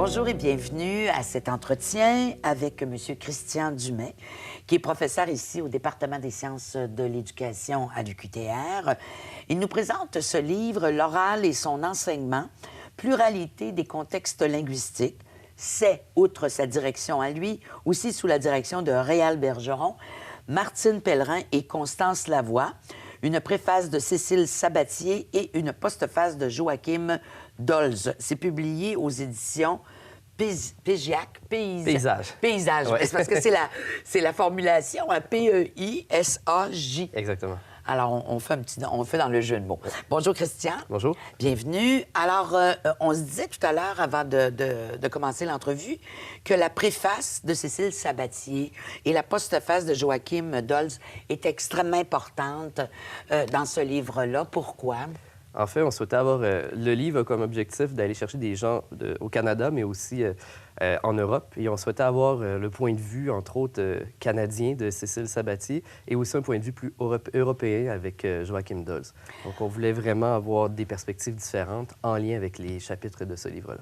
Bonjour et bienvenue à cet entretien avec M. Christian Dumais, qui est professeur ici au département des sciences de l'éducation à l'UQTR. Il nous présente ce livre, L'oral et son enseignement, pluralité des contextes linguistiques. C'est, outre sa direction à lui, aussi sous la direction de Réal Bergeron, Martine Pellerin et Constance Lavoie, une préface de Cécile Sabatier et une postface de Joachim Dolz. C'est publié aux éditions Pégiac. Paysage. Paysage. Ouais. C'est parce que c'est la formulation, P-E-I-S-A-J. Exactement. Alors, on fait dans le jeu de mots. Bonjour, Christian. Bonjour. Bienvenue. Alors, on se disait tout à l'heure, avant de commencer l'entrevue, que la préface de Cécile Sabatier et la postface de Joachim Dolz est extrêmement importante dans ce livre-là. Pourquoi? En fait, on souhaitait avoir... le livre a comme objectif d'aller chercher des gens au Canada, mais aussi en Europe. Et on souhaitait avoir le point de vue, entre autres, canadien de Cécile Sabatier et aussi un point de vue plus européen avec Joachim Dolz. Donc, on voulait vraiment avoir des perspectives différentes en lien avec les chapitres de ce livre-là.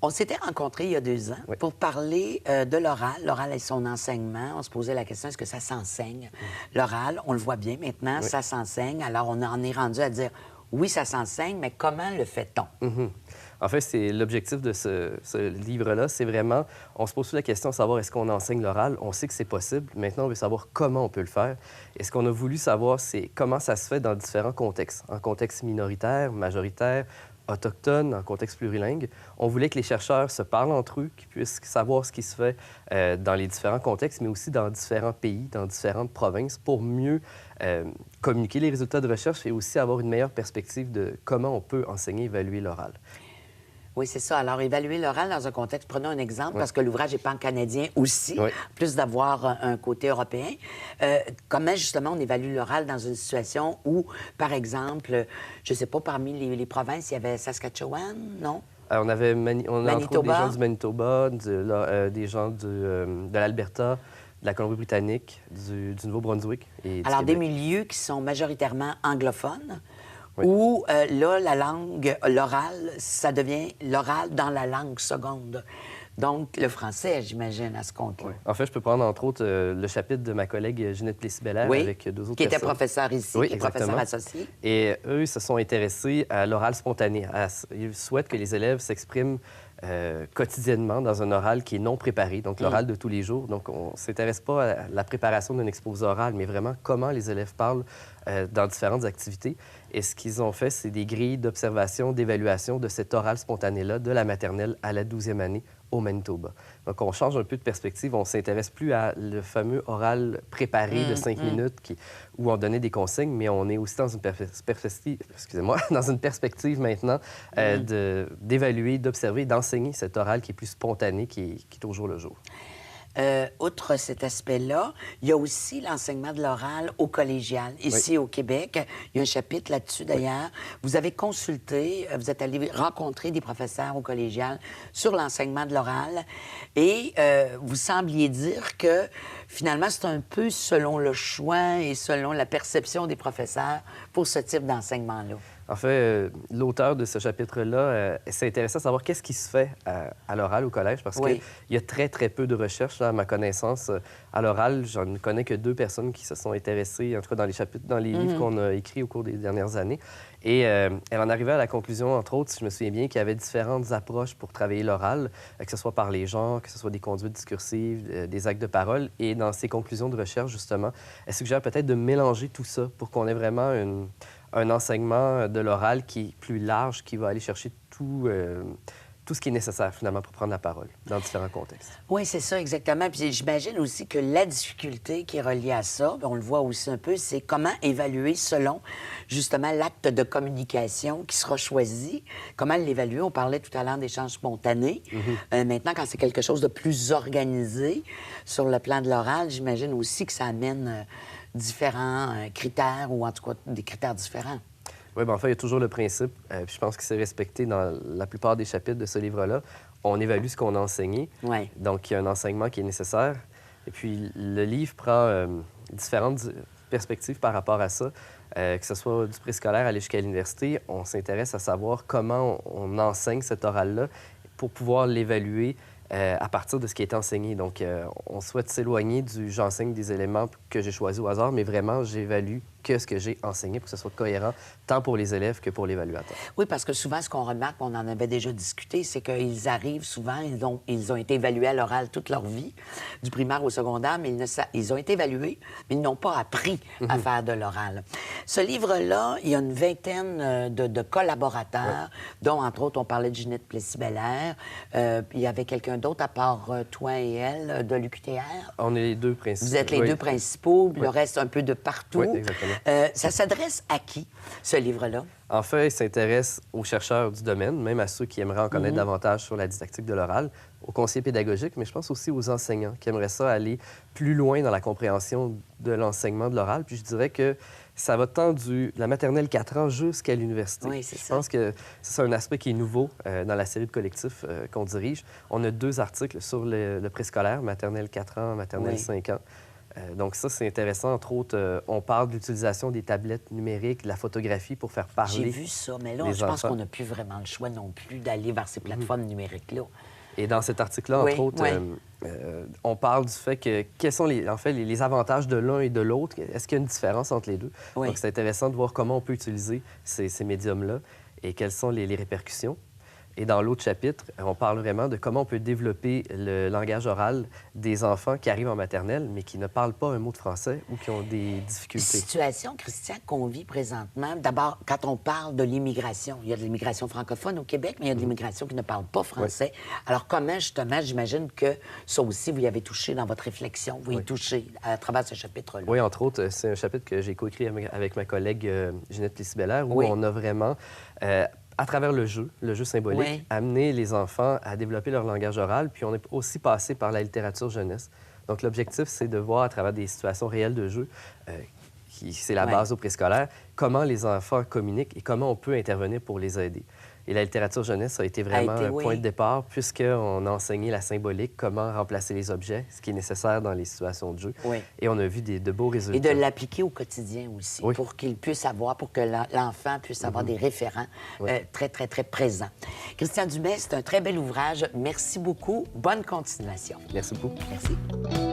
On s'était rencontrés il y a 2 ans pour parler de l'oral et son enseignement. On se posait la question, est-ce que ça s'enseigne? L'oral, on le voit bien maintenant, ça s'enseigne. Alors, on en est rendu à dire, oui, ça s'enseigne, mais comment le fait-on? En fait, c'est l'objectif de ce livre-là, c'est vraiment, on se pose toute la question de savoir est-ce qu'on enseigne l'oral. On sait que c'est possible. Maintenant, on veut savoir comment on peut le faire. Et ce qu'on a voulu savoir, c'est comment ça se fait dans différents contextes. En contexte minoritaire, majoritaire, autochtone, en contexte plurilingue. On voulait que les chercheurs se parlent entre eux, qu'ils puissent savoir ce qui se fait dans les différents contextes, mais aussi dans différents pays, dans différentes provinces, pour mieux communiquer les résultats de recherche et aussi avoir une meilleure perspective de comment on peut enseigner et évaluer l'oral. Oui, c'est ça. Alors, évaluer l'oral dans un contexte, prenons un exemple, parce que l'ouvrage est pan-canadien aussi, plus d'avoir un côté européen. Comment, justement, on évalue l'oral dans une situation où, par exemple, je ne sais pas, parmi les provinces, il y avait Saskatchewan, non? On avait entre autres des gens du Manitoba, des gens de l'Alberta, de la Colombie-Britannique, du Nouveau-Brunswick et du Alors, Québec. des milieux qui sont majoritairement anglophones, où, là, la langue, l'oral, ça devient l'oral dans la langue seconde. Donc, le français, j'imagine, à ce compte-là. En fait, je peux prendre, entre autres, le chapitre de ma collègue Ginette Plessis-Bellaire avec 2 autres qui était personnes. professeur ici, qui est professeur associé. Et eux se sont intéressés à l'oral spontané. Ils souhaitent que les élèves s'expriment quotidiennement dans un oral qui est non préparé, donc l'oral de tous les jours. Donc, on ne s'intéresse pas à la préparation d'un exposé oral, mais vraiment comment les élèves parlent dans différentes activités. Et ce qu'ils ont fait, c'est des grilles d'observation, d'évaluation de cet oral spontané-là, de la maternelle à la 12e année au Manitoba. Donc, on change un peu de perspective. On ne s'intéresse plus à le fameux oral préparé de 5 minutes où on donnait des consignes, mais on est aussi dans une perspective, dans une perspective maintenant d'évaluer, d'observer, d'enseigner cet oral qui est plus spontané, qui est au jour le jour. Outre cet aspect-là, il y a aussi l'enseignement de l'oral au collégial, ici au Québec. Il y a un chapitre là-dessus, d'ailleurs. Vous avez consulté, vous êtes allé rencontrer des professeurs au collégial sur l'enseignement de l'oral et vous sembliez dire que, finalement, c'est un peu selon le choix et selon la perception des professeurs pour ce type d'enseignement-là. En fait, l'auteur de ce chapitre-là s'intéressait à savoir qu'est-ce qui se fait à l'oral au collège, parce qu'il y a très, très peu de recherches, là, à ma connaissance. À l'oral, j'en connais que 2 personnes qui se sont intéressées, en tout cas dans les chapitres, dans les livres qu'on a écrits au cours des dernières années. Et elle en arrivait à la conclusion, entre autres, si je me souviens bien, qu'il y avait différentes approches pour travailler l'oral, que ce soit par les genres, que ce soit des conduites discursives, des actes de parole. Et dans ses conclusions de recherche, justement, elle suggère peut-être de mélanger tout ça pour qu'on ait vraiment un enseignement de l'oral qui est plus large, qui va aller chercher tout ce qui est nécessaire, finalement, pour prendre la parole dans différents contextes. Oui, c'est ça, exactement. Puis j'imagine aussi que la difficulté qui est reliée à ça, on le voit aussi un peu, c'est comment évaluer selon, justement, l'acte de communication qui sera choisi. Comment l'évaluer? On parlait tout à l'heure d'échanges spontanés. Maintenant, quand c'est quelque chose de plus organisé sur le plan de l'oral, j'imagine aussi que ça amène différents critères, ou en tout cas des critères différents. Oui, bien, en fait, il y a toujours le principe, puis je pense que c'est respecté dans la plupart des chapitres de ce livre-là. On évalue ce qu'on a enseigné. Donc, il y a un enseignement qui est nécessaire. Et puis, le livre prend différentes perspectives par rapport à ça. Que ce soit du préscolaire à aller jusqu'à l'université, on s'intéresse à savoir comment on enseigne cet oral-là pour pouvoir l'évaluer à partir de ce qui est enseigné. Donc, on souhaite s'éloigner du j'enseigne des éléments que j'ai choisis au hasard, mais vraiment, j'évalue que ce que j'ai enseigné pour que ce soit cohérent tant pour les élèves que pour l'évaluateur. Oui, parce que souvent, ce qu'on remarque, on en avait déjà discuté, c'est qu'ils arrivent souvent, ils ont été évalués à l'oral toute leur vie, du primaire au secondaire, mais ils ont été évalués, mais ils n'ont pas appris à faire de l'oral. Ce livre-là, il y a une vingtaine de collaborateurs, dont, entre autres, on parlait de Ginette Plessis-Bellaire. Il y avait quelqu'un d'autre à part toi et elle de l'UQTR. On est les deux principaux. Vous êtes les deux principaux, le reste un peu de partout. Oui, exactement. Ça s'adresse à qui, ce livre-là? En fait, il s'intéresse aux chercheurs du domaine, même à ceux qui aimeraient en connaître davantage sur la didactique de l'oral, aux conseillers pédagogiques, mais je pense aussi aux enseignants qui aimeraient ça aller plus loin dans la compréhension de l'enseignement de l'oral. Puis je dirais que ça va tant de la maternelle 4 ans jusqu'à l'université. Oui, c'est ça. Je pense que c'est un aspect qui est nouveau dans la série de collectifs qu'on dirige. On a 2 articles sur le préscolaire, maternelle 4 ans, maternelle 5 ans. Donc ça, c'est intéressant. Entre autres, on parle de l'utilisation des tablettes numériques, de la photographie pour faire parler. J'ai vu ça, mais là, les je pense enfants. qu'on n'a plus vraiment le choix non plus d'aller vers ces plateformes numériques-là. Et dans cet article-là, entre autres, on parle du fait que quels sont les avantages de l'un et de l'autre. Est-ce qu'il y a une différence entre les deux? Oui. Donc c'est intéressant de voir comment on peut utiliser ces médiums-là et quelles sont les répercussions. Et dans l'autre chapitre, on parle vraiment de comment on peut développer le langage oral des enfants qui arrivent en maternelle, mais qui ne parlent pas un mot de français ou qui ont des difficultés. Situation, Christian, qu'on vit présentement. D'abord, quand on parle de l'immigration, il y a de l'immigration francophone au Québec, mais il y a de l'immigration qui ne parle pas français. Alors, comment, justement, j'imagine que ça aussi, vous y avez touché dans votre réflexion, vous y touchez à travers ce chapitre-là. Oui, entre autres, c'est un chapitre que j'ai coécrit avec ma collègue Ginette Plessis-Bellaire, où on a vraiment... à travers le jeu symbolique, amener les enfants à développer leur langage oral. Puis on est aussi passé par la littérature jeunesse. Donc l'objectif, c'est de voir à travers des situations réelles de jeu, c'est la base au préscolaire, comment les enfants communiquent et comment on peut intervenir pour les aider. Et la littérature jeunesse a été vraiment un point de départ, puisqu'on a enseigné la symbolique, comment remplacer les objets, ce qui est nécessaire dans les situations de jeu. Et on a vu de beaux résultats. Et de l'appliquer au quotidien aussi, pour qu'il puisse avoir, pour que l'enfant puisse avoir des référents très, très, très présents. Christian Dumais, c'est un très bel ouvrage. Merci beaucoup. Bonne continuation. Merci beaucoup. Merci.